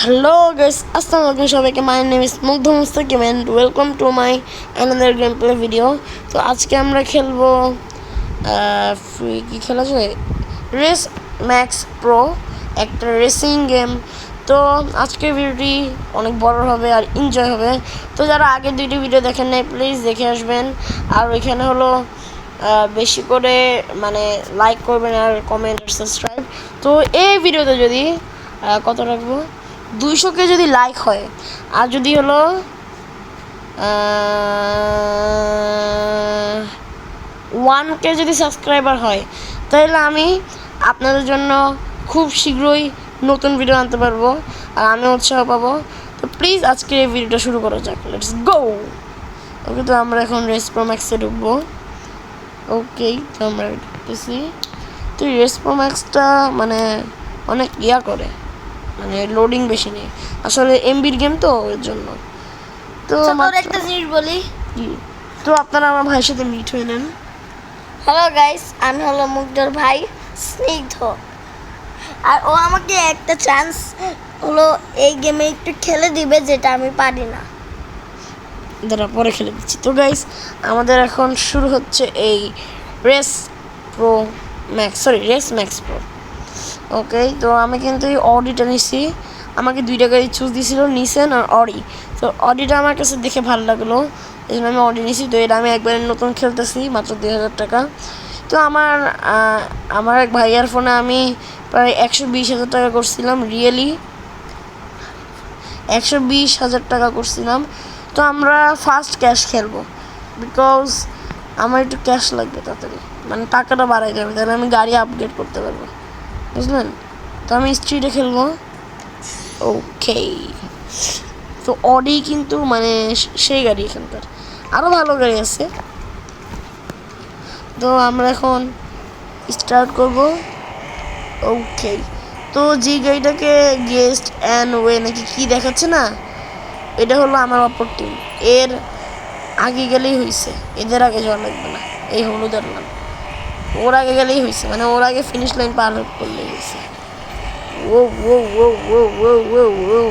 Hello guys, assalamualaikum সবাইকে। My name is মুগ্ধ মুস্তাকিম and welcome to my another gameplay video. তো আজকে আমরা খেলবো কি খেলা যায়, রেস ম্যাক্স প্রো, একটা রেসিং গেম। তো আজকের ভিডিওটি অনেক বড় হবে আর এনজয় হবে। তো যারা আগের দুইটি ভিডিও দেখেন নাই প্লিজ দেখে আসবেন। আর ওইখানে হলো বেশি করে মানে লাইক করবেন আর কমেন্ট আর সাবস্ক্রাইব। তো এই ভিডিওতে যদি কত রাখবো, 200কে যদি লাইক হয় আর যদি হলো 1K যদি সাবস্ক্রাইবার হয়, তাহলে আমি আপনাদের জন্য খুব শীঘ্রই নতুন ভিডিও আনতে পারবো আর আমি উৎসাহ পাবো। তো প্লিজ আজকে এই ভিডিওটা শুরু করা যাক, লেটস গো। ওকে, তো আমরা এখন রেস প্রো ম্যাক্সে ঢুকবো। ওকে, তো আমরা ঢুকতেছি। তো রেস প্রো ম্যাক্সটা মানে অনেক করে, মানে লোডিং বেশি নেই, আসলে এমবির গেম তো ওর জন্য। তো একটা জিনিস বলি, তো আপনারা আমার ভাইয়ের সাথে মিট হয়ে নেন। হ্যালো গাইস, আমি হলো মুগ্ধর ভাই স্নিগ্ধ, আর ও আমাকে একটা চান্স হলো এই গেমে একটু খেলে দিবে, যেটা আমি পারি না। দাঁড়া, পরে খেলে দিচ্ছি। তো গাইস, আমাদের এখন শুরু হচ্ছে এই রেস ম্যাক্স প্রো। ওকে, তো আমি কিন্তু এই অডিটা নিছি। আমাকে 2টা গাড়ি চুজ দিয়েছিল, নিসেন আর অডি। তো অডিটা আমার কাছে দেখে ভালো লাগলো, এই জন্য আমি অডি নিছি। তো এটা আমি একবারে নতুন খেলতেছি, মাত্র 2000 টাকা। তো আমার এক ভাইয়ার ফোনে আমি প্রায় 120,000 টাকা করছিলাম, রিয়েলি 120,000 টাকা করছিলাম। তো আমরা ফার্স্ট ক্যাশ খেলবো, বিকজ আমার একটু ক্যাশ লাগবে তাড়াতাড়ি, মানে টাকাটা বাড়াই যাবে, তাহলে আমি গাড়ি আপগ্রেড করতে পারবো, বুঝলেন? তো আমি স্ট্রিটে খেলবো। ওকে, তো অডি কিন্তু মানে সেই গাড়ি, এখানকার আরও ভালো গাড়ি আছে। তো আমরা এখন স্টার্ট করব। ওকে, তো যে গাড়িটাকে গেস্ট অ্যান্ড ওয়ে নাকি কি দেখাচ্ছে না, এটা হলো আমার অপর টিম। এর আগে গেলেই হয়েছে, এদের আগে যাওয়া লাগবে না। এই হলুদের নাম, ওর আগে গেলেই হয়েছে, মানে ওর আগে ফিনিশ লাইন পার করলেই হয়েছে। ও ও ও ও ও ও ও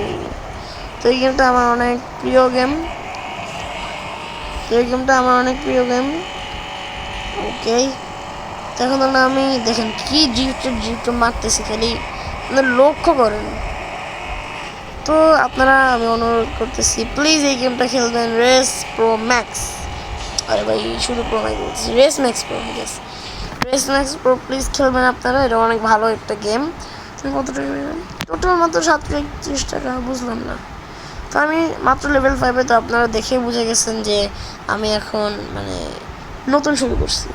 তো এই গেমটা আমার অনেক প্রিয় গেম। ওকে, এখন আমি দেখেন কি জিপটা মারতেছি, খালি লক্ষ্য করেন। তো আপনারা, আমি অনুরোধ করতেছি প্লিজ এই গেমটা খেলবেন, রেস প্রো ম্যাক্স। আরে ভাই, শুধু প্রো ম্যাক্স বলছি, রেস ম্যাক্স প্রো প্লিজ খেলবেন আপনারা। এটা অনেক ভালো একটা গেম। কত টাকা নেবেন? টোটাল মাত্র 731 টাকা, বুঝলাম না। তো আমি মাত্র লেভেল 5-এ, তো আপনারা দেখে বুঝে গেছেন যে আমি এখন মানে নতুন শুরু করছি।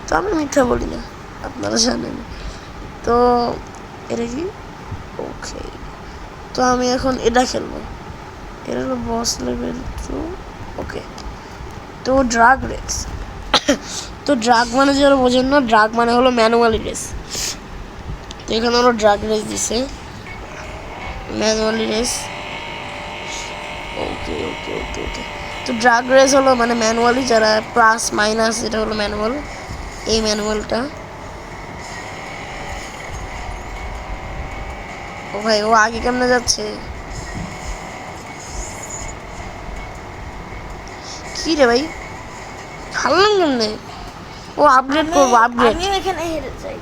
তো আমি মিথ্যা বলি না, আপনারা জানেন। তো এটা কি? ওকে, তো আমি এখন এটা খেলবো। এটা হলো বস লেভেল 2। ওকে, তো ড্রাগ রেস। তো ড্রাগ মানে যারা বোঝেন না, ড্রাগ মানে হলো ম্যানুয়ালি রেস। তো এখানে হলো ড্রাগ রেস দিছে, ম্যানুয়ালি রেস। ওকে ওকে ওকে ওকে, তো ড্রাগ রেস হলো মানে ম্যানুয়ালি, যারা প্লাস মাইনাস, এটা হলো ম্যানুয়াল। এই ম্যানুয়ালটা, ও ভাই, ও আগে কেমনে যাচ্ছে? কি রে ভাই, হারলাম কেমনে? ও আপগ্রেড করবো, আপগ্রেড। আমি এখানে হেরে যাই।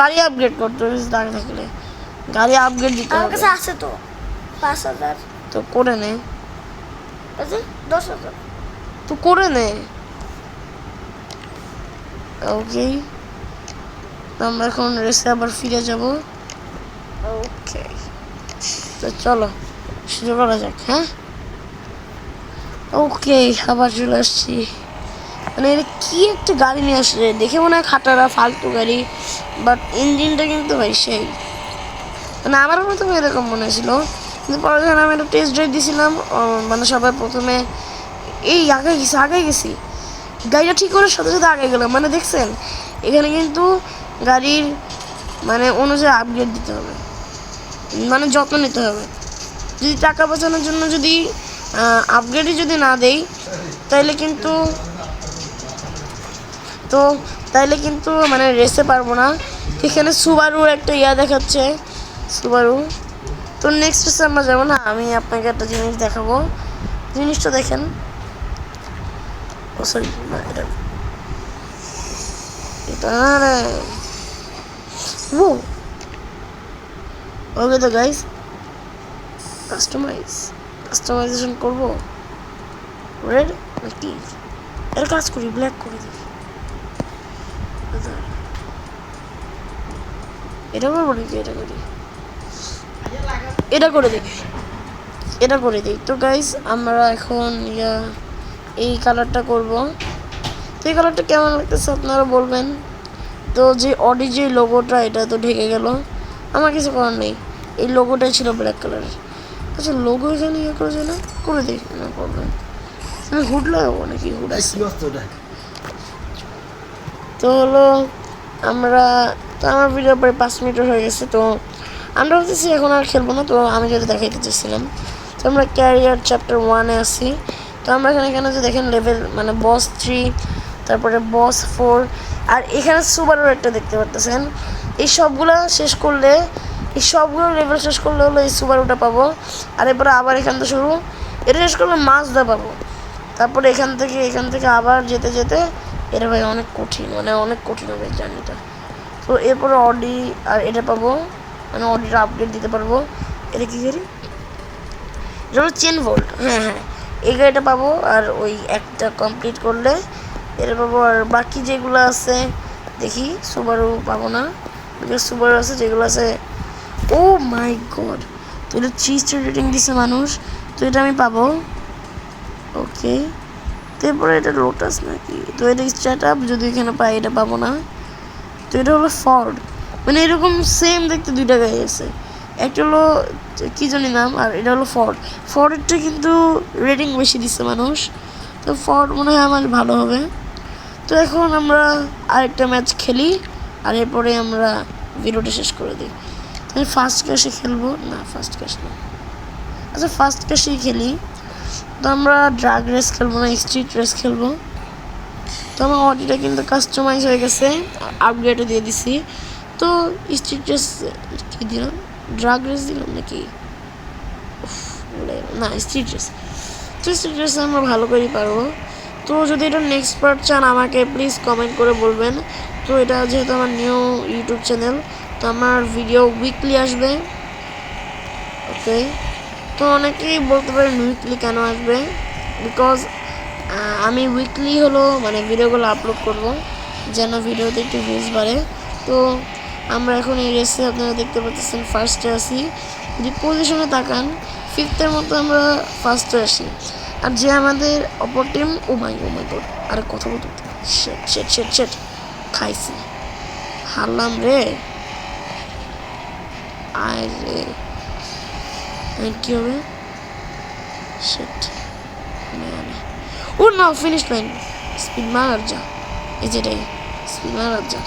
গাড়ি আপগ্রেড করতে হবে, দাঁড়িয়ে থাকলে গাড়ি আপগ্রেড দিতে আমার হবে। কাছে আছে তো 5,000, তো করে নে, 10,000। তো করে নে। ওকে, আমরা এখন রেসে আবার ফিরে যাব। ওকে, তো চলো শুরু করা যাক। হ্যাঁ, ওকে, আবার চলে আসছি। মানে এটা কি একটা গাড়ি নিয়ে আসছে, দেখে মনে হয় খাটারা ফালতু গাড়ি, বাট ইঞ্জিনটা কিন্তু ভাই সেই, মানে আমার মতো এরকম মনে হয়েছিল। কিন্তু পরে যখন আমি একটা টেস্ট ড্রাইভ দিয়েছিলাম, মানে সবাই প্রথমে এই আগে গেছি গাড়িটা ঠিক করার সাথে সাথে আগে গেলাম। মানে দেখছেন, এখানে কিন্তু গাড়ির মানে অনুযায়ী আপগ্রেড দিতে হবে, মানে যত্ন নিতে হবে। যদি টাকা বাঁচানোর জন্য যদি আপগ্রেডই যদি না দেই, তাইলে কিন্তু মানে রেসে পারবো না। এখানে সুবারুর একটা দেখাচ্ছে, সুবারু তো নেক্সট হচ্ছে আমরা যাবো না, আমি আপনাকে একটা জিনিস দেখাবো, জিনিসটা দেখেন। ও সরি, এটা এটা ও ওকে। তো গাইস কাস্টমাইজেশন করবো, রেড নাকি এর কাজ করি, ব্ল্যাক করে দিই। এটা করবো নাকি এটা করি, এটা করে দিই, এটা করে দিই। তো গাইস আমরা এখন এই কালারটা করব। তো এই কালারটা কেমন লাগতেছে আপনারা বলবেন। তো যে অডি যে লোগোটা, এটা তো ঢেকে গেল, আমার কিছু করার নেই, এই লোগোটাই ছিল ব্ল্যাক কালারের। আচ্ছা লোগো এখানে করে যায় না, করে দিই না প্রবলেম। আমি হুড লাগাবো নাকি, হুড আছে। তো হলো আমরা, তো আমার ভিডিও প্রায় 5 মিনিট হয়ে গেছে। তো আমরা ভাবতেছি এখন আর খেলবো না। তো আমি যেটা দেখাইতে চাইছিলাম, তো আমরা ক্যারিয়ার চ্যাপ্টার 1-এ আছি। তো আমরা এখানে যে দেখেন লেভেল মানে বস 3, তারপরে বস 4, আর এখানে সুবারুর একটা দেখতে পারতেছেন। এই সবগুলো শেষ করলে, এই সবগুলো লেভেল শেষ করলে হলো এই সুবারুটা পাবো। আর এরপরে আবার এখান থেকে শুরু, এটা শেষ করলে মাজদা পাবো। তারপরে এখান থেকে আবার যেতে যেতে এটা ভাই অনেক কঠিন, মানে অনেক কঠিন হবে জার্নিটা। তো এরপরে অডি আর এটা পাবো, মানে অডিটা আপডেট দিতে পারবো। এটা কী করি, এটা হলো চেন ভোল্ট। হ্যাঁ হ্যাঁ, এই গাড়িটা পাবো। আর ওই একটা কমপ্লিট করলে এটা পাবো। আর বাকি যেগুলো আছে দেখি, সুবারু পাবো না, বিকজ সুবারু আছে যেগুলো আছে। ও মাই গড, তো এটা 3 স্টার রেটিং দিছে মানুষ, তো এটা আমি পাবো। ওকে, তারপরে এটা লোটাস নাকি, তো এটা স্টার্ট আপ, যদি এখানে পাই এটা পাবো না। তো এটা হলো ফর্ড, মানে এরকম সেম দেখতে দুইটা গাড়ি আছে, একটা হলো কী জানি নাম, আর এটা হলো ফর্ডেরটা কিন্তু রেটিং বেশি দিচ্ছে মানুষ, তো ফর্ড মনে হয় আমার ভালো হবে। তো এখন আমরা আরেকটা ম্যাচ খেলি, আর এরপরে আমরা ভিডিওটা শেষ করে দিই। আমি ফার্স্ট ক্যাশে খেলবো না, ফার্স্ট ক্যাশ না, আচ্ছা ফার্স্ট ক্যাশেই খেলি। তো আমরা ড্রাগ রেস খেলবো না, স্ট্রিট রেস খেলবো। তো আমার অডিটা কিন্তু কাস্টমাইজ হয়ে গেছে, আপগ্রেডও দিয়ে দিছি। তো স্ট্রিট রেস কী দিলাম, ড্রাগ রেস দিলাম নাকি, না স্ট্রিট রেস। তো স্ট্রিট রেস আমরা ভালো করেই পারবো। তো যদি এটা নেক্সট পার্ট চান আমাকে প্লিজ কমেন্ট করে বলবেন। তো এটা যেহেতু আমার নিউ ইউটিউব চ্যানেল, তো আমার ভিডিও উইকলি আসবে। ওকে, তো অনেকেই বলতে পারেন উইকলি কেন আসবে, বিকজ আমি উইকলি হলো মানে ভিডিওগুলো আপলোড করব, যেন ভিডিওতে একটু ভিউজ বাড়ে। তো আমরা এখন এই রেসে আপনারা দেখতে পাচ্ছেন ফার্স্টে আসি, যদি পজিশনে তাকান 5th-এর মতো আমরা ফার্স্টে আসি। আর যে আমাদের অপর টিম, ও মাই গড, আরে কথা বলতে শেট খাইছি, হারলাম রে। আয় রে, কী হবে, শেট ও না, ফিনিশ লাইন, স্পিড মার যা, এই যেটাই স্পিড মার যা।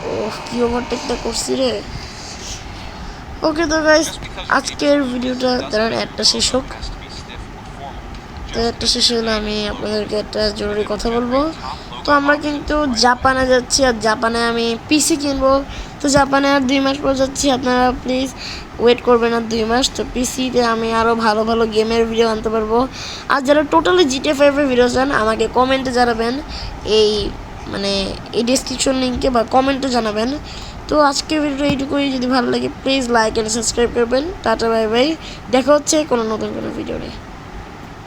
ও কি ওভারটেকটা করছি রে। ওকে, তো গাইস আজকের ভিডিওটা তার একটা শেষ হোক। তো একটা শেষ হলে আমি আপনাদেরকে একটা জরুরি কথা বলবো। তো আমরা কিন্তু জাপানে যাচ্ছি, আর জাপানে আমি পিসি কিনবো। তো জাপানে আর 2 মাস পর যাচ্ছি, আপনারা প্লিজ ওয়েট করবেন আর 2 মাস। তো পিসিতে আমি আরও ভালো ভালো গেমের ভিডিও আনতে পারবো। আর যারা টোটালি GTA 5-এর ভিডিও চান আমাকে কমেন্টে জানাবেন, এই মানে এই ডেসক্রিপশন লিঙ্কে বা কমেন্টে জানাবেন। তো আজকের ভিডিওটা এইটুকুই, যদি ভালো লাগে প্লিজ লাইক অ্যান্ড সাবস্ক্রাইব করবেন। টাটা বাই বাই, দেখা হচ্ছে কোনো নতুন কোনো ভিডিও নিয়ে।